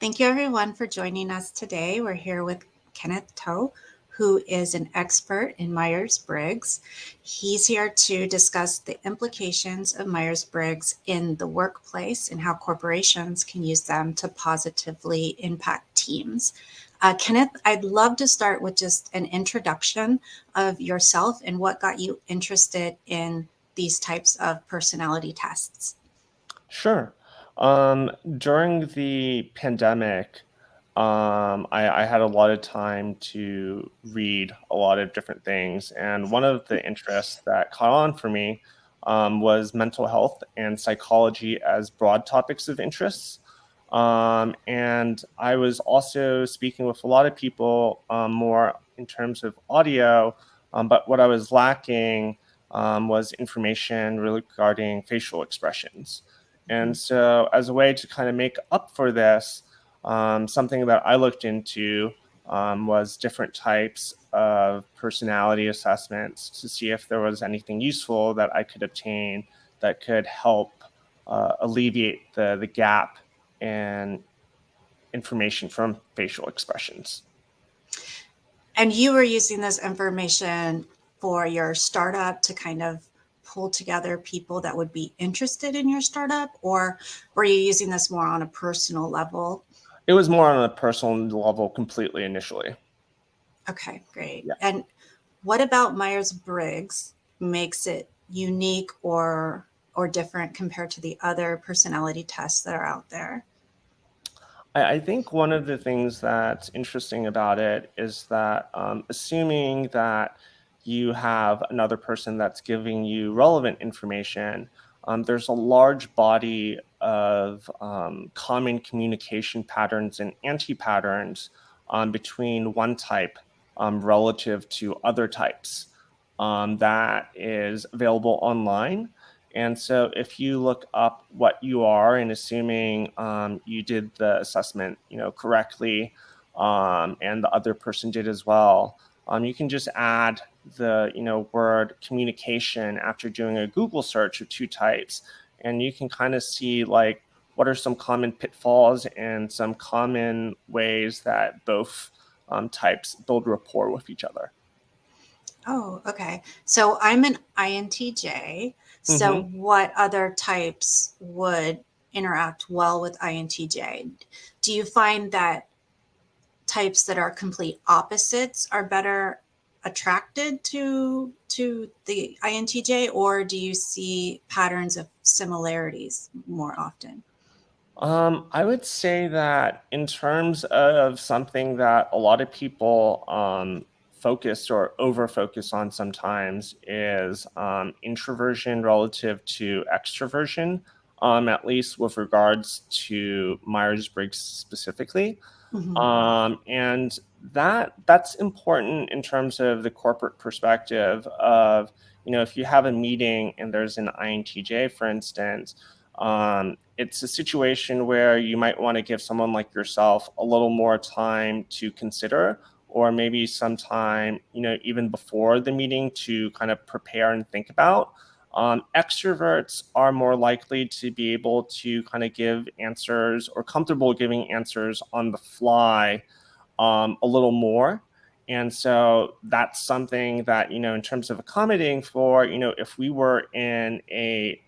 Thank you everyone for joining us today. We're here with Kenneth, who is an expert in Myers-Briggs. He's here to discuss the implications of Myers-Briggs in the workplace and how corporations can use them to positively impact teams. Kenneth, I'd love to start with just an introduction of yourself and what got you interested in these types of personality tests. Sure. During the pandemic, I had a lot of time to read a lot of different things. And one of the interests that caught on for me was mental health and psychology as broad topics of interests. And I was also speaking with a lot of people more in terms of audio, but what I was lacking was information regarding facial expressions. And so, as a way to kind of make up for this, something that I looked into was different types of personality assessments to see if there was anything useful that I could obtain that could help alleviate the gap in information from facial expressions. And you were using this information for your startup to kind of pull together people that would be interested in your startup, or were you using this more on a personal level? It was more on a personal level completely initially. Okay, great. Yeah. And what about Myers-Briggs makes it unique or different compared to the other personality tests that are out there? I think one of the things that's interesting about it is that assuming that you have another person that's giving you relevant information, there's a large body of common communication patterns and anti-patterns between one type relative to other types that is available online. And so if you look up what you are and assuming you did the assessment, correctly, and the other person did as well, you can just add the, word communication after doing a Google search of two types, and you can kind of see like what are some common pitfalls and some common ways that both types build rapport with each other. Oh, okay. So I'm an INTJ. So Mm-hmm. what other types would interact well with INTJ? Do you find that types that are complete opposites are better attracted to the INTJ, or do you see patterns of similarities more often? I would say that in terms of something that a lot of people focus or over focus on sometimes is introversion relative to extroversion, at least with regards to Myers-Briggs specifically. Mhm. And that's important in terms of the corporate perspective of, if you have a meeting and there's an INTJ, for instance, it's a situation where you might want to give someone like yourself a little more time to consider, or maybe sometime, even before the meeting to kind of prepare and think about. Extroverts are more likely to be able to kind of give answers or comfortable giving answers on the fly a little more. And so that's something that, in terms of accommodating for, if we were in a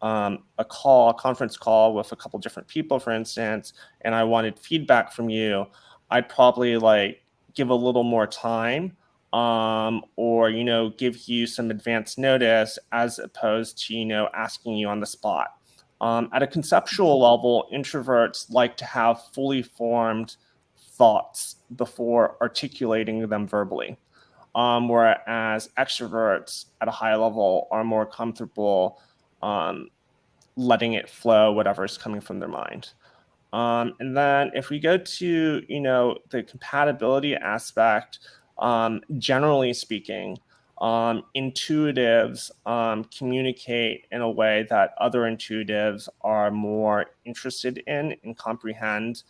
conference call with a couple different people, for instance, and I wanted feedback from you, I'd probably like give a little more time, or, give you some advance notice as opposed to, asking you on the spot. At a conceptual level, introverts like to have fully formed thoughts before articulating them verbally. Whereas extroverts at a high level are more comfortable um, letting it flow, whatever's coming from their mind. And then if we go to, the compatibility aspect, generally speaking, intuitives communicate in a way that other intuitives are more interested in and comprehend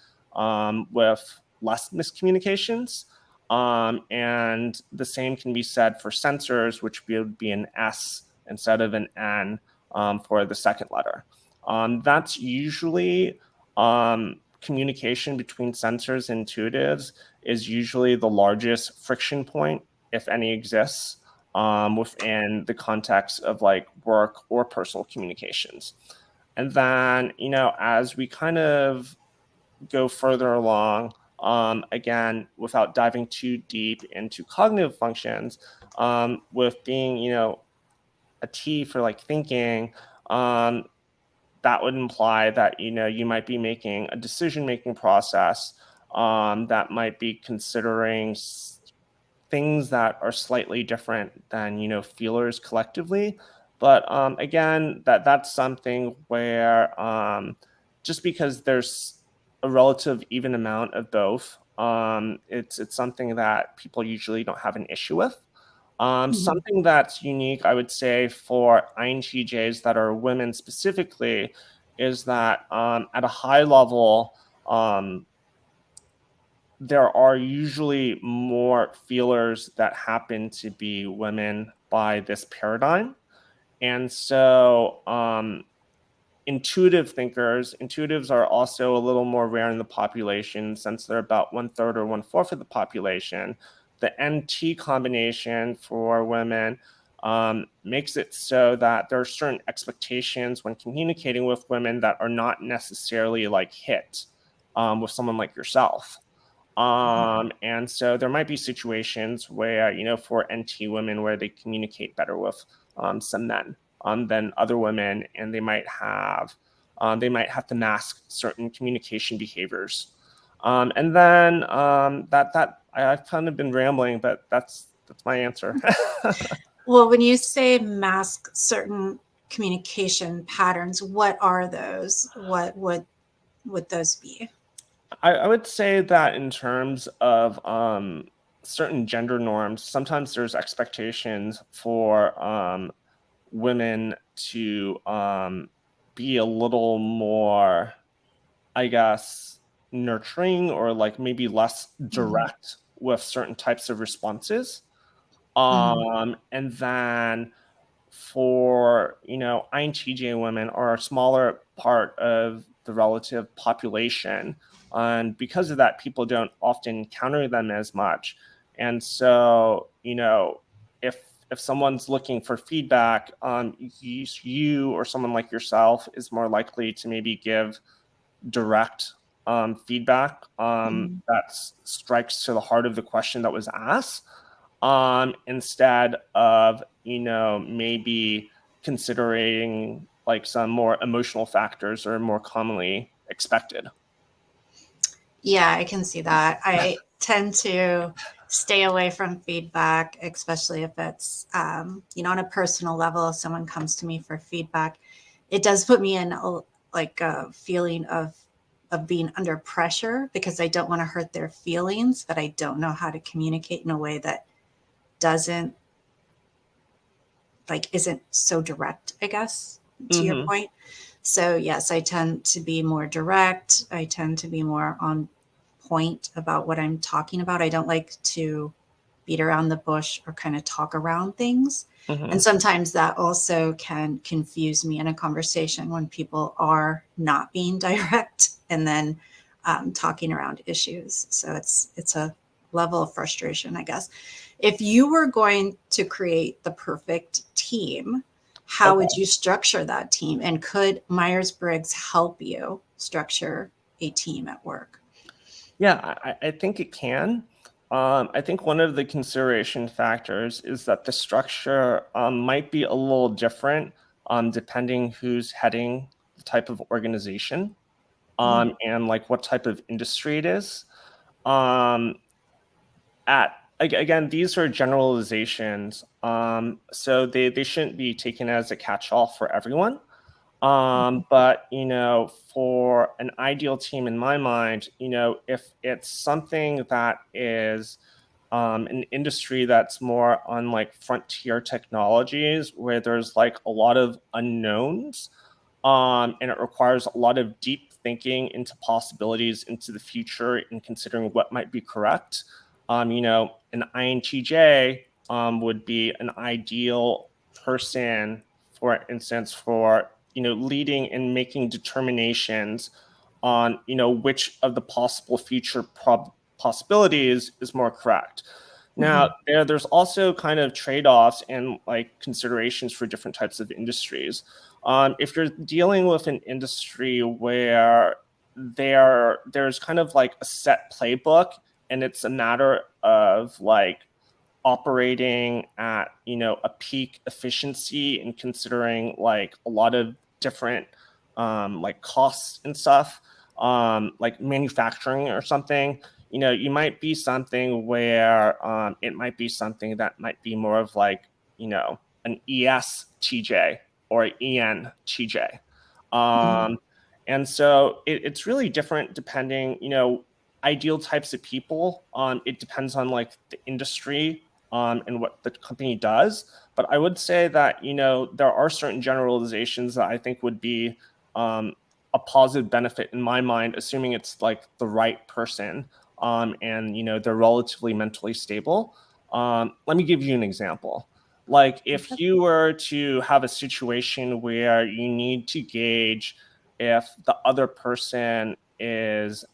with less miscommunications. And the same can be said for sensors, which would be an S instead of an N for the second letter. That's usually communication between sensors and intuitives is usually the largest friction point, if any exists, within the context of like work or personal communications. And then, as we kind of go further along, again, without diving too deep into cognitive functions, with being, a T for like thinking, that would imply that, you might be making a decision-making process that might be considering things that are slightly different than, feelers collectively. But again, that's something where just because there's a relative even amount of both, it's something that people usually don't have an issue with. Mhm. Something that's unique, I would say, for INTJs that are women specifically, is that at a high level, there are usually more feelers that happen to be women by this paradigm. And so, intuitives are also a little more rare in the population since they're about one third or one fourth of the population. The NT combination for women makes it so that there are certain expectations when communicating with women that are not necessarily like hit with someone like yourself. And so there might be situations where, for NT women, where they communicate better with some men than other women, and they might have to mask certain communication behaviors. And then I've kind of been rambling, but that's my answer. Well, when you say mask certain communication patterns, what are those? What would those be? I would say that in terms of certain gender norms, sometimes there's expectations for women to be a little more, I guess, nurturing or like maybe less Mhm. direct with certain types of responses. Mhm. And then for, INTJ women are a smaller part of the relative population. And because of that, people don't often encounter them as much. And so, if someone's looking for feedback, you or someone like yourself is more likely to maybe give direct feedback Mhm. that strikes to the heart of the question that was asked, instead of, maybe considering like some more emotional factors are more commonly expected. Yeah, I can see that. I tend to stay away from feedback, especially if it's, on a personal level. If someone comes to me for feedback, it does put me in like a feeling of being under pressure because I don't want to hurt their feelings, but I don't know how to communicate in a way that doesn't like isn't so direct, I guess, to your Hmm. point. So yes, I tend to be more direct. I tend to be more on point about what I'm talking about. I don't like to beat around the bush or kind of talk around things. And Hmm. sometimes that also can confuse me in a conversation when people are not being direct and then talking around issues. So it's a level of frustration, I guess. If you were going to create the perfect team, how would Okay. you structure that team? And could Myers-Briggs help you structure a team at work? Yeah, I think it can. I think one of the consideration factors is that the structure might be a little different depending who's heading the type of organization, Mm, and like what type of industry it is. Um, again, these are generalizations, so they shouldn't be taken as a catch-all for everyone. But for an ideal team in my mind, if it's something that is an industry that's more on like frontier technologies where there's like a lot of unknowns, and it requires a lot of deep thinking into possibilities into the future and considering what might be correct. An INTJ would be an ideal person, for instance, for leading and making determinations on, which of the possible future possibilities is more correct. Now, Mhm. there's also kind of trade-offs and like considerations for different types of industries. If you're dealing with an industry where there's kind of like a set playbook, and it's a matter of like operating at a peak efficiency and considering like a lot of different like costs and stuff, like manufacturing or something, you might be something where it might be something that might be more of like an ESTJ or ENTJ. Mhm. And so it's really different depending, ideal types of people. It depends on like the industry and what the company does. But I would say that, there are certain generalizations that I think would be um, a positive benefit in my mind, assuming it's like the right person, and, they're relatively mentally stable. Let me give you an example. Like if you were to have a situation where you need to gauge if the other person is,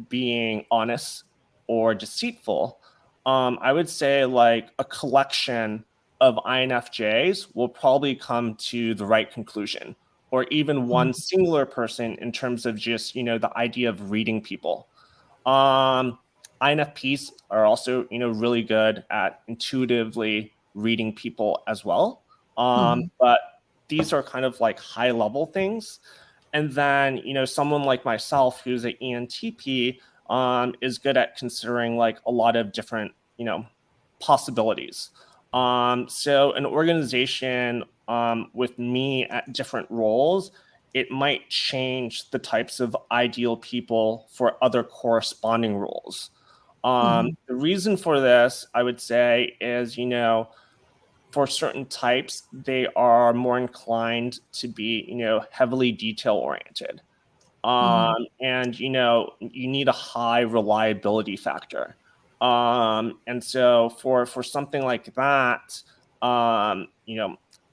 being honest or deceitful, I would say like a collection of INFJs will probably come to the right conclusion, or even one Mhm. singular person in terms of just, the idea of reading people. Um, INFPs are also, really good at intuitively reading people as well. Mhm. But these are kind of like high level things. And then, someone like myself, who's an ENTP, is good at considering like a lot of different, possibilities. So an organization with me at different roles, it might change the types of ideal people for other corresponding roles. Mhm. The reason for this, I would say, is, for certain types, they are more inclined to be, heavily detail oriented. Mhm. And, you need a high reliability factor. And so for something like that,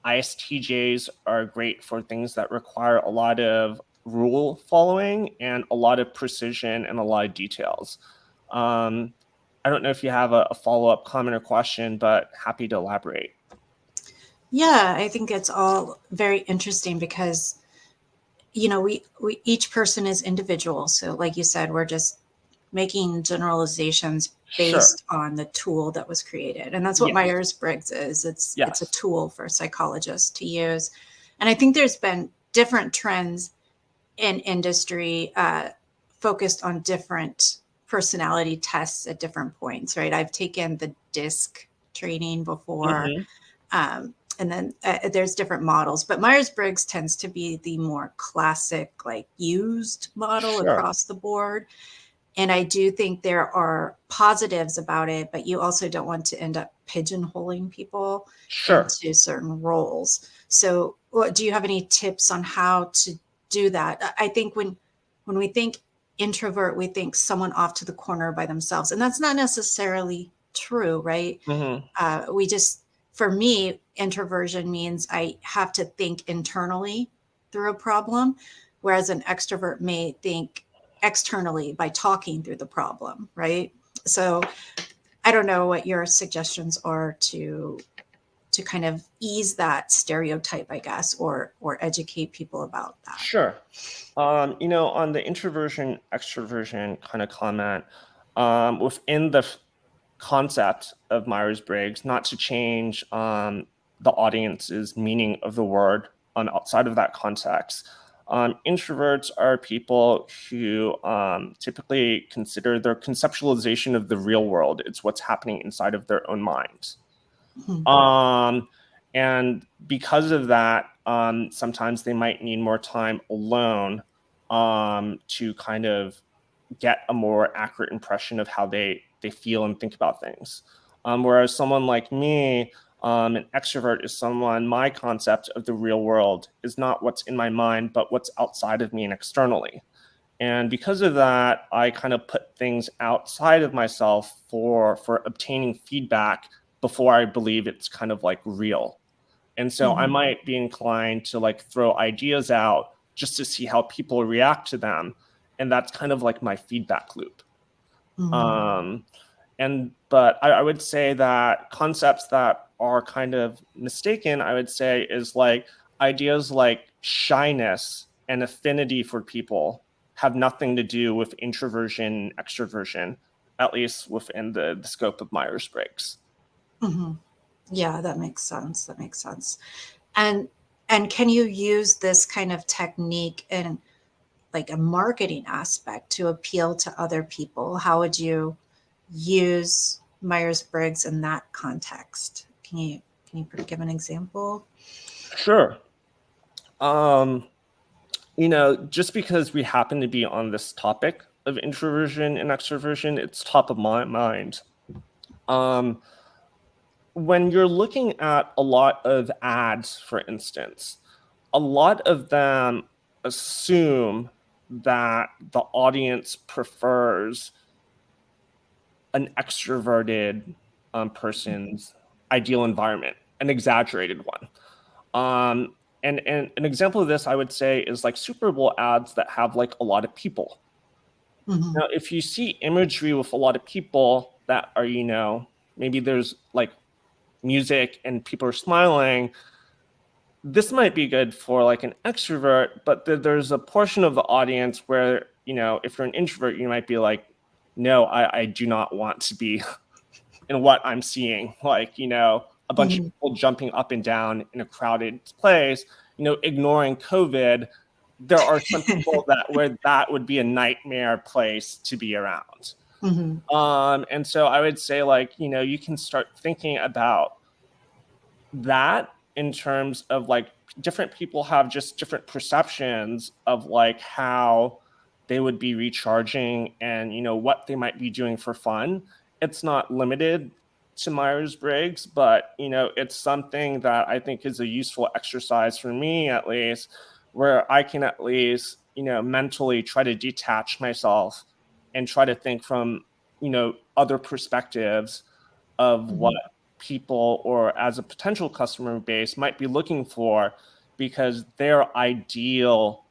ISTJs are great for things that require a lot of rule following and a lot of precision and a lot of details. Um, I don't know if you have a follow-up comment or question, but happy to elaborate. Yeah, I think it's all very interesting because we each person is individual. So like you said, we're just making generalizations Sure. based on the tool that was created. And that's what Yes. Myers-Briggs is. It's a Yes. tool for psychologists to use. And I think there's been different trends in industry focused on different personality tests at different points, right? I've taken the DISC training before, Hmm. and then there's different models, but Myers-Briggs tends to be the more classic, like used model Sure. across the board. And I do think there are positives about it, but you also don't want to end up pigeonholing people Sure. into certain roles. So, do you have any tips on how to do that? I think when we think introvert, we think someone off to the corner by themselves, and that's not necessarily true, right? Hmm. We just, for me, introversion means I have to think internally through a problem, whereas an extrovert may think externally by talking through the problem, right? So I don't know what your suggestions are to kind of ease that stereotype, I guess, or educate people about that. Sure. On the introversion, extroversion kind of comment, within the concept of Myers-Briggs, not to change the audience's meaning of the word on outside of that context. Introverts are people who typically consider their conceptualization of the real world. It's what's happening inside of their own minds. Mhm. Um, and because of that, sometimes they might need more time alone to kind of get a more accurate impression of how they feel and think about things. Whereas someone like me, an extrovert is someone, my concept of the real world is not what's in my mind, but what's outside of me and externally. And because of that, I kind of put things outside of myself for obtaining feedback before I believe it's kind of like real. And so I Mhm. might be inclined to like throw ideas out just to see how people react to them. And that's kind of like my feedback loop. But I would say that concepts that are kind of mistaken, I would say, is like ideas like shyness and affinity for people have nothing to do with introversion, extroversion, at least within the scope of Myers-Briggs. Yeah, that makes sense. That makes sense. And and can you use this kind of technique in like a marketing aspect to appeal to other people? How would you use Myers-Briggs in that context? Can you give an example? Sure. Just because we happen to be on this topic of introversion and extroversion, it's top of my mind. Um, when you're looking at a lot of ads, for instance, a lot of them assume that the audience prefers an extroverted person's ideal environment, an exaggerated one. And an example of this, I would say, is like Super Bowl ads that have like a lot of people. Mm-hmm. Now, if you see imagery with a lot of people that are, maybe there's like music and people are smiling, this might be good for like an extrovert, but there's a portion of the audience where, if you're an introvert, you might be like, no, I do not want to be in what I'm seeing. Like, a bunch of Mm-hmm. people jumping up and down in a crowded place, ignoring COVID. There are some people where that would be a nightmare place to be around. Mm-hmm. And so I would say, like, you can start thinking about that in terms of like different people have just different perceptions of like how they would be recharging and what they might be doing for fun. It's not limited to Myers-Briggs, but it's something that I think is a useful exercise for me, at least, where I can at least mentally try to detach myself and try to think from other perspectives of what Mm-hmm. people or as a potential customer base might be looking for, because their ideal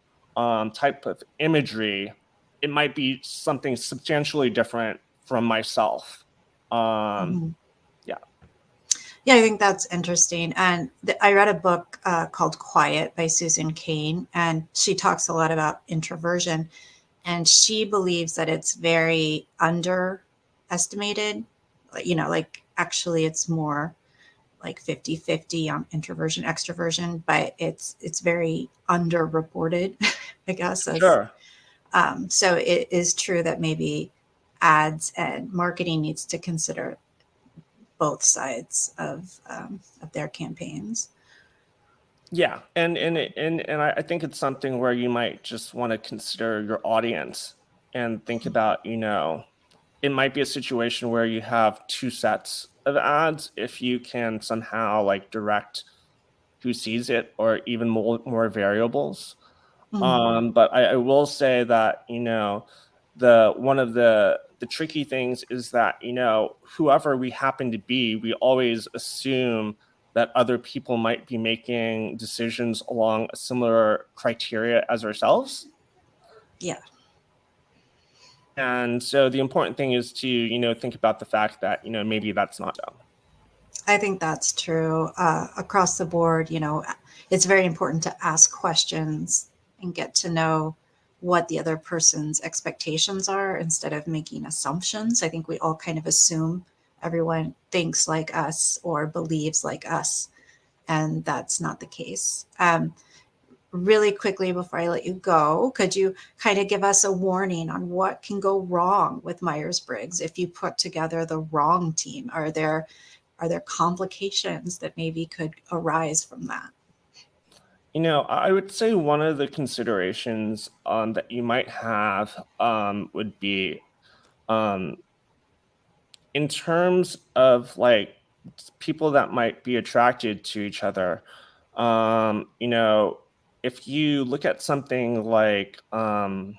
type of imagery, it might be something substantially different from myself. um, Mm-hmm. yeah. Yeah, I think that's interesting. And I read a book called Quiet by Susan Cain, and she talks a lot about introversion. And she believes that it's very underestimated. Like actually it's more like 50-50 on introversion, extroversion, but it's very underreported, I guess. As Sure. So it is true that maybe ads and marketing needs to consider both sides of their campaigns. Yeah, and I think it's something where you might just want to consider your audience and think about, it might be a situation where you have two sets of ads. If you can somehow like direct who sees it, or even more variables. Mhm. But I will say that the one of the tricky things is that whoever we happen to be, we always assume that other people might be making decisions along a similar criteria as ourselves. Yeah, And so the important thing is to think about the fact that maybe that's not so. I think that's true across the board. It's very important to ask questions and get to know what the other person's expectations are instead of making assumptions. I think we all kind of assume everyone thinks like us or believes like us, and that's not the case. Really quickly before I let you go, could you kind of give us a warning on what can go wrong with Myers-Briggs if you put together the wrong team? Are there complications that maybe could arise from that? I would say one of the considerations that you might have would be, um, in terms of like people that might be attracted to each other. Um, you know, if you look at something like, for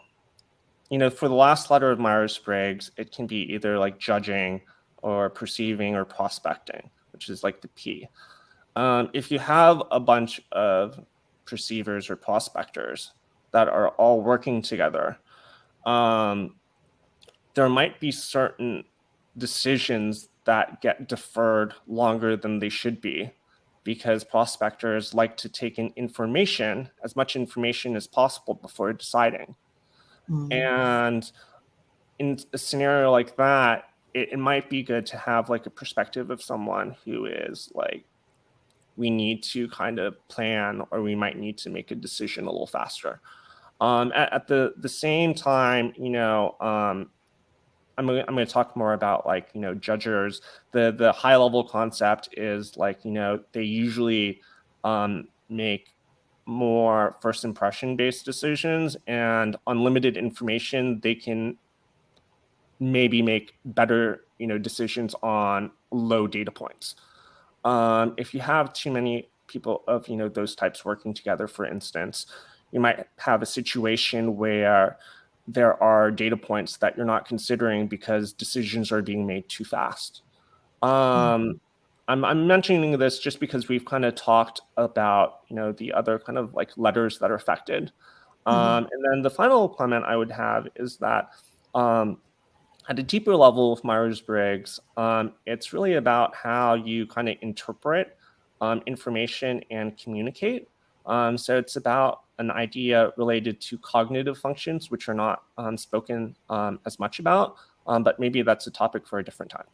the last letter of Myers-Briggs, it can be either like judging or perceiving or prospecting, which is like the P. If you have a bunch of perceivers or prospectors, that are all working together, there might be certain decisions that get deferred longer than they should be because prospectors like to take in information, as much information as possible before deciding. Mm. And in a scenario like that, it might be good to have like a perspective of someone who is like, we need to kind of plan, or we might need to make a decision a little faster. At the same time, I'm going to talk more about like, judgers. The high level concept is like, they usually make more first impression based decisions, and unlimited information, they can maybe make better, decisions on low data points. If you have too many people of, those types working together, for instance, you might have a situation where there are data points that you're not considering because decisions are being made too fast. Mhm. I'm mentioning this just because we've kind of talked about, the other kind of like letters that are affected. Mhm. And then the final comment I would have is that at a deeper level with Myers-Briggs, it's really about how you kind of interpret information and communicate. So it's about an idea related to cognitive functions, which are not spoken as much about, but maybe that's a topic for a different time.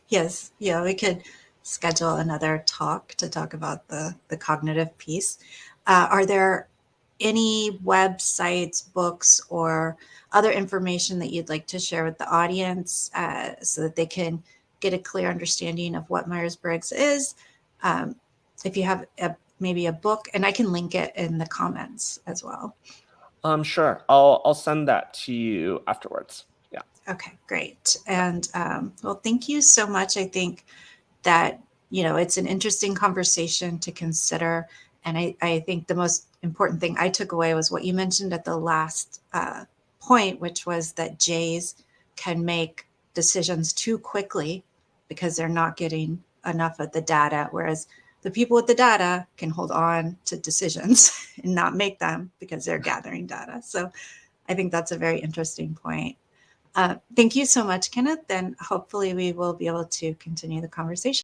Yes, yeah, we could schedule another talk to talk about the cognitive piece. Are there any websites, books, or other information that you'd like to share with the audience so that they can get a clear understanding of what Myers-Briggs is? Um, if you have maybe a book, and I can link it in the comments as well. Sure, I'll send that to you afterwards. Yeah. Okay, great. And well, thank you so much. I think that, it's an interesting conversation to consider. And I think the most important thing I took away was what you mentioned at the last point, which was that Jays can make decisions too quickly because they're not getting enough of the data, whereas the people with the data can hold on to decisions and not make them because they're gathering data. So I think that's a very interesting point. Thank you so much, Kenneth, and hopefully we will be able to continue the conversation.